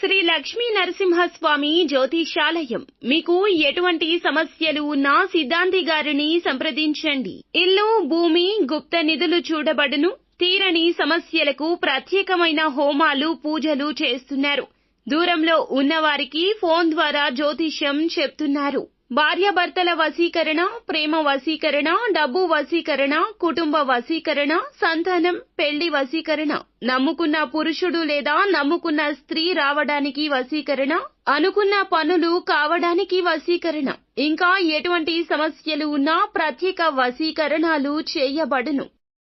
శ్రీ లక్ష్మీ నరసింహస్వామి జ్యోతిషాలయం. మీకు ఎటువంటి సమస్యలు ఉన్నా సిద్ధాంతి గారిని సంప్రదించండి. ఇల్లు, భూమి, గుప్త నిధులు చూడబడును. తీరని సమస్యలకు ప్రత్యేకమైన హోమాలు, పూజలు చేస్తున్నారు. దూరంలో ఉన్నవారికి ఫోన్ ద్వారా జ్యోతిష్యం చెప్తున్నారు. భార్యాభర్తల వశీకరణ, ప్రేమ వశీకరణ, డబ్బు వశీకరణ, కుటుంబ వశీకరణ, సంతానం, పెళ్లి వశీకరణ, నమ్ముకున్న పురుషుడు లేదా నమ్ముకున్న స్త్రీ రావడానికి వశీకరణ, అనుకున్న పనులు కావడానికి వశీకరణ, ఇంకా ఎటువంటి సమస్యలు ఉన్నా ప్రత్యేక వశీకరణాలు చేయబడును.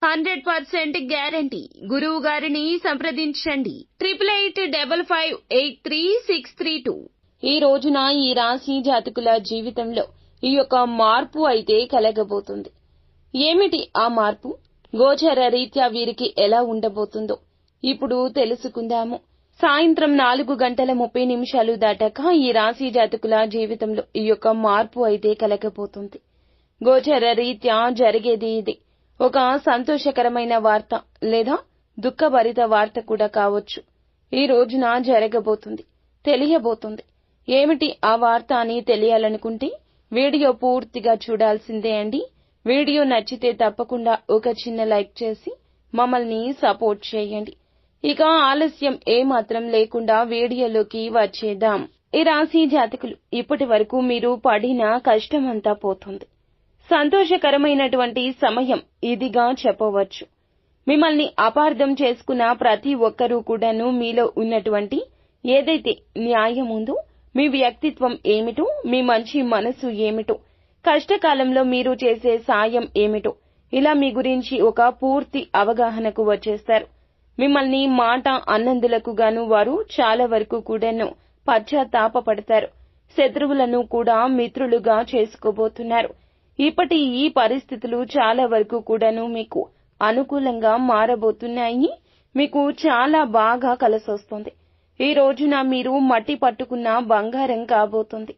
100% గ్యారంటీ. గురువు గారిని సంప్రదించండి. 8855533632. ఈ రోజున ఈ రాశి జాతకుల జీవితంలో ఈ యొక్క మార్పు అయితే కలగబోతుంది. ఏమిటి ఆ మార్పు? గోచర రీత్యా వీరికి ఎలా ఉండబోతుందో ఇప్పుడు తెలుసుకుందాము. సాయంత్రం 4:30 దాటాక ఈ రాశి జాతకుల జీవితంలో ఈ యొక్క మార్పు అయితే కలగబోతుంది. గోచర రీత్యా జరిగేది ఇది. ఒక సంతోషకరమైన వార్త లేదా దుఃఖభరిత వార్త కూడా కావచ్చు. ఈ రోజున జరగబోతుంది, తెలియబోతుంది. ఏమిటి ఆ వార్త అని తెలియాలనుకుంటే వీడియో పూర్తిగా చూడాల్సిందే అండి. వీడియో నచ్చితే తప్పకుండా ఒక చిన్న లైక్ చేసి మమ్మల్ని సపోర్ట్ చేయండి. ఇక ఆలస్యం ఏమాత్రం లేకుండా వీడియోలోకి వచ్చేద్దాం. ఈ రాశి జాతకులు ఇప్పటి వరకు మీరు పడిన కష్టమంతా పోతుంది. సంతోషకరమైనటువంటి సమయం ఇదిగా చెప్పవచ్చు. మిమ్మల్ని అపార్థం చేసుకున్న ప్రతి ఒక్కరూ కూడాను మీలో ఉన్నటువంటి ఏదైతే న్యాయం ఉందో, మీ వ్యక్తిత్వం ఏమిటో, మీ మంచి మనసు ఏమిటో, కష్టకాలంలో మీరు చేసే సాయం ఏమిటో, ఇలా మీ గురించి ఒక పూర్తి అవగాహనకు వచ్చేస్తారు. మిమ్మల్ని మాట అన్నందులకు గాను వారు చాలా వరకు కూడాను పశ్చాత్తాపపడతారు. శత్రువులను కూడా మిత్రులుగా చేసుకోబోతున్నారు. ఇప్పటి ఈ పరిస్థితులు చాలా వరకు కూడాను మీకు అనుకూలంగా మారబోతున్నాయి. మీకు చాలా బాగా కలిసొస్తుంది. ఈ రోజున మీరు మట్టి పట్టుకున్న బంగారం కాబోతుంది.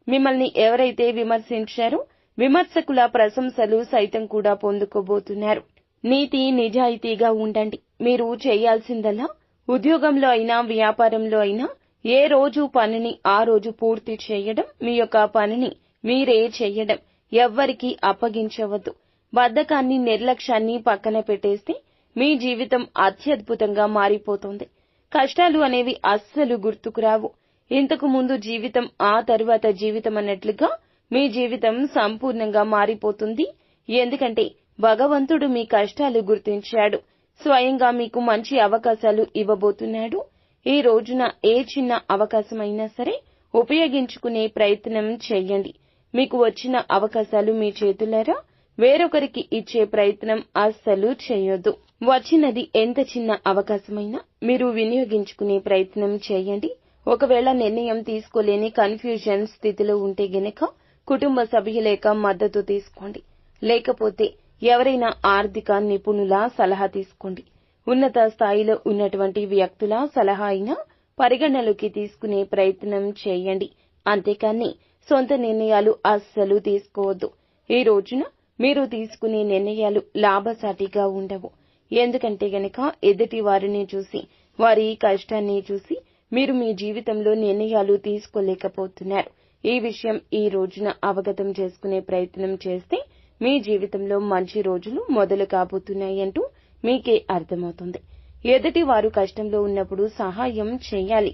మిమ్మల్ని ఎవరైతే విమర్శించారో విమర్శకుల ప్రశంసలు సైతం కూడా పొందుకోబోతున్నారు. నీతి నిజాయితీగా ఉండండి. మీరు చేయాల్సిందల్లా ఉద్యోగంలో అయినా వ్యాపారంలో అయినా ఏ రోజు పనిని ఆ రోజు పూర్తి చేయడం, మీ యొక్క పనిని మీరే చేయడం, ఎవ్వరికీ అప్పగించవద్దు. బద్ధకాన్ని, నిర్లక్ష్యాన్ని పక్కన పెట్టేస్తే మీ జీవితం అత్యద్భుతంగా మారిపోతుంది. కష్టాలు అనేవి అస్సలు గుర్తుకురావు. ఇంతకు ముందు జీవితం, ఆ తరువాత జీవితం అన్నట్లుగా మీ జీవితం సంపూర్ణంగా మారిపోతుంది. ఎందుకంటే భగవంతుడు మీ కష్టాలు గుర్తించాడు. స్వయంగా మీకు మంచి అవకాశాలు ఇవ్వబోతున్నాడు. ఈ రోజున ఏ చిన్న అవకాశమైనా సరే ఉపయోగించుకునే ప్రయత్నం చేయండి. మీకు వచ్చిన అవకాశాలు మీ చేతులారా వేరొకరికి ఇచ్చే ప్రయత్నం అస్సలు చేయొద్దు. వచ్చినది ఎంత చిన్న అవకాశమైనా మీరు వినియోగించుకునే ప్రయత్నం చేయండి. ఒకవేళ నిర్ణయం తీసుకోలేని కన్ఫ్యూజన్ స్థితిలో ఉంటే గనక కుటుంబ సభ్యుల యొక్క మద్దతు తీసుకోండి. లేకపోతే ఎవరైనా ఆర్థిక నిపుణుల సలహా తీసుకోండి. ఉన్నత స్థాయిలో ఉన్నటువంటి వ్యక్తుల సలహా అయినా పరిగణలోకి తీసుకునే ప్రయత్నం చేయండి. అంతేకాని సొంత నిర్ణయాలు అస్సలు తీసుకోవద్దు. ఈ రోజున మీరు తీసుకునే నిర్ణయాలు లాభసాటిగా ఉండవు. ఎందుకంటే గనక ఎదుటి వారిని చూసి, వారి కష్టాన్ని చూసి మీరు మీ జీవితంలో నిర్ణయాలు తీసుకోలేకపోతున్నారు. ఈ విషయం ఈ రోజున అవగతం చేసుకునే ప్రయత్నం చేస్తే మీ జీవితంలో మంచి రోజులు మొదలు కాబోతున్నాయంటూ మీకే అర్థమవుతుంది. ఎదుటి వారు కష్టంలో ఉన్నప్పుడు సహాయం చేయాలి.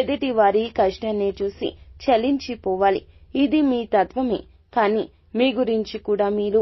ఎదుటి వారి కష్టాన్ని చూసి చలించిపోవాలి. ఇది మీ తత్వమే. కానీ మీ గురించి కూడా మీరు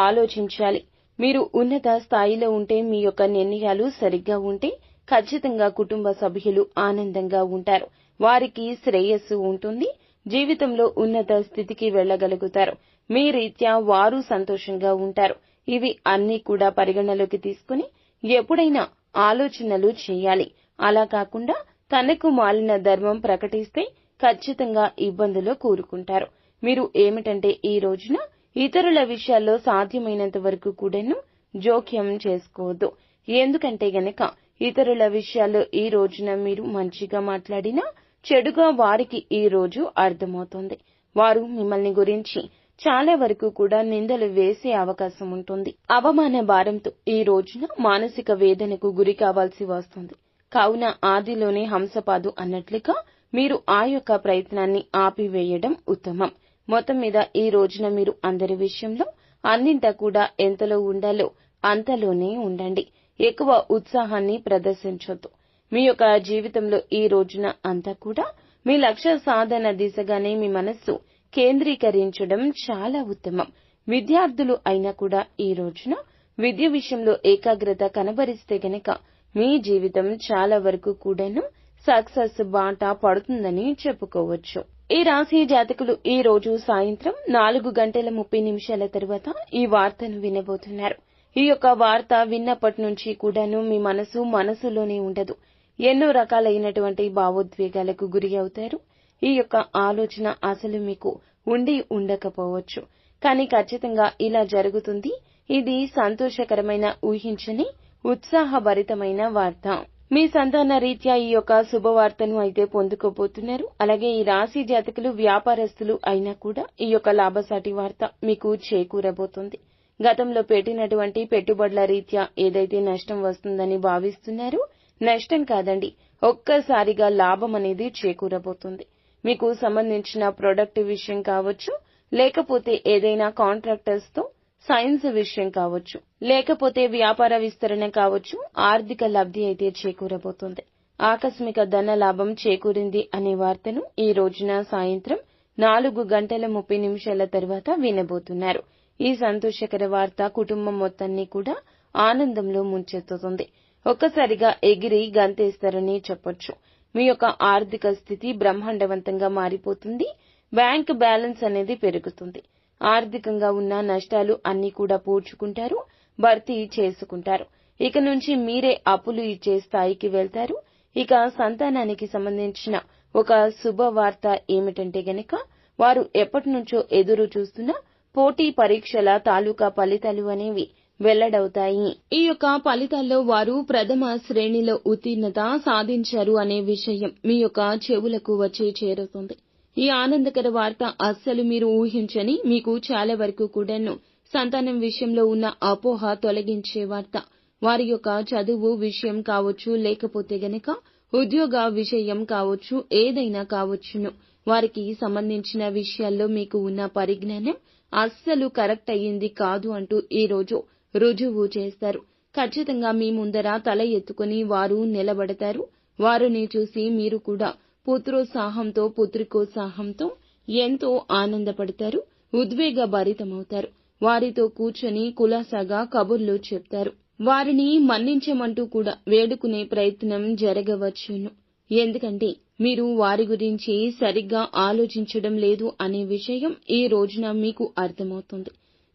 ఆలోచించాలి. మీరు ఉన్నత స్థాయిలో ఉంటే, మీ యొక్క నిర్ణయాలు సరిగ్గా ఉంటే ఖచ్చితంగా కుటుంబ సభ్యులు ఆనందంగా ఉంటారు. వారికి శ్రేయస్సు ఉంటుంది. జీవితంలో ఉన్నత స్థితికి వెళ్లగలుగుతారు. మీ రీత్యా వారు సంతోషంగా ఉంటారు. ఇవి అన్నీ కూడా పరిగణలోకి తీసుకుని ఎప్పుడైనా ఆలోచనలు చేయాలి. అలా కాకుండా తనకు మాలిన ధర్మం ప్రకటిస్తే ఖచ్చితంగా ఇబ్బందులో కూరుకుంటారు. మీరు ఏమిటంటే ఈ రోజున ఇతరుల విషయాల్లో సాధ్యమైనంత వరకు కూడాను జోక్యం చేసుకోవద్దు. ఎందుకంటే గనక ఇతరుల విషయాల్లో ఈ రోజున మీరు మంచిగా మాట్లాడినా చెడుగా వారికి ఈ రోజు అర్థమవుతుంది. వారు మిమ్మల్ని గురించి చాలా వరకు కూడా నిందలు వేసే అవకాశం ఉంటుంది. అవమాన భారంతో ఈ రోజున మానసిక వేదనకు గురి కావాల్సి వస్తుంది. కావున ఆదిలోనే హంసపాదు అన్నట్లుగా మీరు ఆ యొక్క ప్రయత్నాన్ని ఆపివేయడం ఉత్తమం. మొత్తం మీద ఈ రోజున మీరు అందరి విషయంలో అన్నింటా కూడా ఎంతలో ఉండాలో అంతలోనే ఉండండి. ఎక్కువ ఉత్సాహాన్ని ప్రదర్శించొద్దు. మీ యొక్క జీవితంలో ఈ రోజున అంతా కూడా మీ లక్ష్య సాధన దిశగానే మీ మనస్సు కేంద్రీకరించడం చాలా ఉత్తమం. విద్యార్థులు అయినా కూడా ఈ రోజున విద్య విషయంలో ఏకాగ్రత కనబరిస్తే గనక మీ జీవితం చాలా వరకు కూడాను సక్సెస్ బాట పడుతుందని చెప్పుకోవచ్చు. ఈ రాశి జాతకులు ఈ రోజు సాయంత్రం 4:30 తరువాత ఈ వార్తను వినబోతున్నారు. ఈ యొక్క వార్త విన్నప్పటి నుంచి కూడాను మీ మనసులోనే ఉండదు. ఎన్నో రకాలైనటువంటి భావోద్వేగాలకు గురి అవుతారు. ఈ యొక్క ఆలోచన అసలు మీకు ఉండి ఉండకపోవచ్చు. కానీ ఖచ్చితంగా ఇలా జరుగుతుంది. ఇది సంతోషకరమైన, ఊహించని, ఉత్సాహభరితమైన వార్త. మీ సంతాన రీత్యా ఈ యొక్క శుభవార్తను అయితే పొందుకోబోతున్నారు. అలాగే ఈ రాశి జాతకులు వ్యాపారస్తులు అయినా కూడా ఈ యొక్క లాభసాటి వార్త మీకు చేకూరబోతుంది. గతంలో పెట్టినటువంటి పెట్టుబడుల రీత్యా ఏదైతే నష్టం వస్తుందని భావిస్తున్నారో, నష్టం కాదండి, ఒక్కసారిగా లాభం అనేది చేకూరబోతుంది. మీకు సంబంధించిన ప్రొడక్ట్ విషయం కావచ్చు, లేకపోతే ఏదైనా కాంట్రాక్టర్స్ తో సైన్స్ విషయం కావచ్చు, లేకపోతే వ్యాపార విస్తరణ కావచ్చు, ఆర్థిక లబ్ధి అయితే చేకూరబోతుంది. ఆకస్మిక ధన లాభం చేకూరింది అనే వార్తను ఈ రోజున సాయంత్రం 4:30 తర్వాత వినబోతున్నారు. ఈ సంతోషకర వార్త కుటుంబం మొత్తాన్ని కూడా ఆనందంలో ముంచెత్తుతుంది. ఒక్కసారిగా ఎగిరి గంతేస్తారని చెప్పొచ్చు. మీ యొక్క ఆర్థిక స్థితి బ్రహ్మాండవంతంగా మారిపోతుంది. బ్యాంక్ బ్యాలెన్స్ అనేది పెరుగుతుంది. ఆర్థికంగా ఉన్న నష్టాలు అన్ని కూడా పూడ్చుకుంటారు, భర్తీ చేసుకుంటారు. ఇక నుంచి మీరే అప్పులు ఇచ్చే స్థాయికి వెళ్తారు. ఇక సంతానానికి సంబంధించిన ఒక శుభవార్త ఏమిటంటే గనక, వారు ఎప్పటినుంచో ఎదురు చూస్తున్న పోటీ పరీక్షల తాలూకా ఫలితాలు అనేవి వెల్లడవుతాయి. ఈ యొక్క ఫలితాల్లో వారు ప్రథమ శ్రేణిలో ఉత్తీర్ణత సాధించారు అనే విషయం మీ యొక్క చెవులకు వచ్చి చేరుతుంది. ఈ ఆనందకర వార్త అస్సలు మీరు ఊహించని, మీకు చాలా వరకు కూడాను సంతానం విషయంలో ఉన్న అపోహ తొలగించే వార్త. వారి యొక్క చదువు విషయం కావచ్చు, లేకపోతే గనక ఉద్యోగ విషయం కావచ్చు, ఏదైనా కావచ్చును. వారికి సంబంధించిన విషయాల్లో మీకు ఉన్న పరిజ్ఞానం అస్సలు కరెక్ట్ అయ్యింది కాదు అంటూ ఈ రోజు రుజువు చేస్తారు. ఖచ్చితంగా మీ ముందర తల ఎత్తుకుని వారు నిలబడతారు. వారిని చూసి మీరు కూడా పుత్రోత్సాహంతో, పుత్రికోత్సాహంతో ఎంతో ఆనందపడతారు, ఉద్వేగ భరితమవుతారు. వారితో కూర్చొని కులాసాగా కబుర్లు చెప్తారు. వారిని మన్నించమంటూ కూడా వేడుకునే ప్రయత్నం జరగవచ్చును. ఎందుకంటే మీరు వారి గురించి సరిగ్గా ఆలోచించడం లేదు అనే విషయం ఈ రోజున మీకు అర్థమవుతుంది.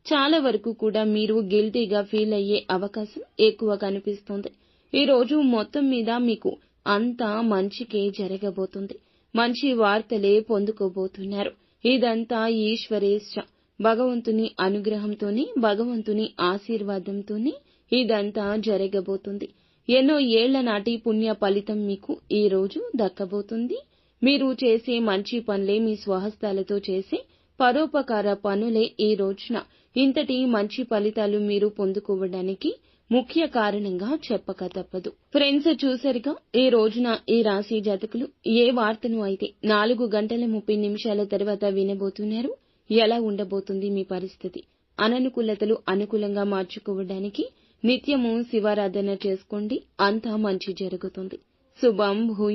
చాలా వరకు కూడా మీరు గిల్టీగా ఫీల్ అయ్యే అవకాశం ఎక్కువ కనిపిస్తుంది. ఈ రోజు మొత్తం మీద మీకు అంతా మంచికే జరగబోతుంది. మంచి వార్తలే పొందుకోబోతున్నారు. ఇదంతా ఈశ్వరేచ్ఛ, భగవంతుని అనుగ్రహంతోనే, భగవంతుని ఆశీర్వాదంతోనే ఇదంతా జరగబోతుంది. ఎన్నో ఏళ్ల నాటి పుణ్య ఫలితం మీకు ఈ రోజు దక్కబోతుంది. మీరు చేసే మంచి పనులే, మీ స్వహస్తాలతో చేసే పరోపకార పనులే ఈ రోజున ఇంతటి మంచి ఫలితాలు మీరు పొందుకోవడానికి ముఖ్య కారణంగా చెప్పక తప్పదు. ఫ్రెండ్స్, చూసారుగా ఈ రోజున ఈ రాశి జాతకులు ఏ వార్తను అయితే 4:30 తర్వాత వినబోతున్నారు. ఎలా ఉండబోతుంది మీ పరిస్థితి? అననుకూలతలు అనుకూలంగా మార్చుకోవడానికి నిత్యము శివారాధన చేసుకోండి. అంతా మంచి జరుగుతుంది. శుభం భూయాత్.